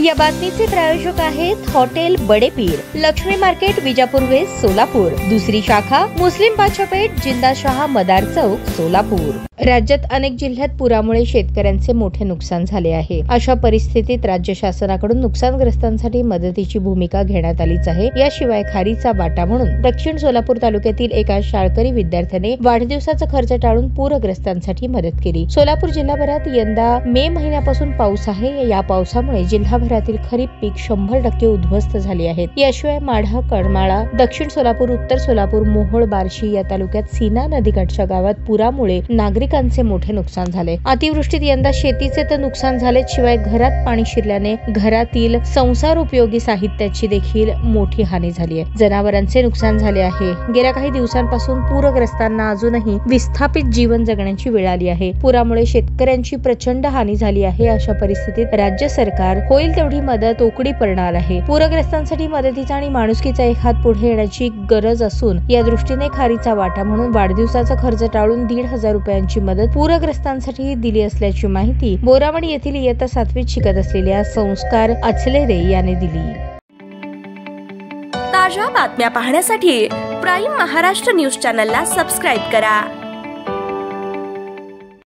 या बातमीचे प्रायोजक आहेत hotel Badepir, Laxmi market, Vijapur west, Solapur. दुसरी शाखा मुस्लिम बादशाहपेठ, जिंदाशहा मदार चौक, सोलापूर। राज्यात अनेक जिल्ह्यात पुरामुळे शेतकऱ्यांचे मोठे नुकसान झाले आहे। अशा परिस्थितीत राज्य शासनाकडून नुकसानग्रस्तांसाठी मदतीची भूमिका घेण्यात आलीच आहे। याशिवाय खारीचा वाटा म्हणून दक्षिण सोलापूर तालुक्यातील एका शाळकरी विद्यार्थ्याने वाढदिवसाचा खर्च टाळून पूरग्रस्तांसाठी मदत केली। सोलापूर जिल्हाभरात यंदा मे महिन्यापासून पाऊस आहे। या पावसामुळे जिल्हाभरातील खरीप पीक 100% उद्ध्वस्त झाले आहेत। याशिवाय माढा, करमाळा, दक्षिण सोलापूर, उत्तर सोलापूर, मोहोळ, बार्शी या तालुक्यात सीना नदीकाठच्या गावात पुरामुळे नागरिकांचे मोठे नुकसान झाले। अतिवृष्टीत यंदा शेतीचे तर नुकसान झाले, शिवाय घरात पाणी शिरल्याने घरातील संसार उपयोगी साहित्याची देखील मोठी हानी झाली आहे। जनावरांचे नुकसान झाले आहे। गेल्या काही दिवसांपासून पूरग्रस्तांना अजूनही विस्थापित जीवन जगण्याची वेळ आली आहे। पुरामुळे शेतकऱ्यांची प्रचंड हानी झाली आहे। अशा परिस्थितीत राज्य सरकार होईल तेवढी मदत ओकडी पडणार आहे। पूरग्रस्तांसाठी मदतीचा आणि माणुसकीचा एक हात पुढे येण्याची गरज असून या दृष्टीने खारीचा वाटा म्हणून वाढदिवसाचा खर्च टाळून 1,500 रुपयांची मदत पूरग्रस्तांसाठी दिली असल्याची माहिती बोरावणी येथील इयत्ता 7वीत शिकत असलेल्या संस्कार अचलेरे याने दिली। ताज्या बातम्या पाहण्यासाठी प्राईम महाराष्ट्र न्यूज चॅनलला सबस्क्राईब करा।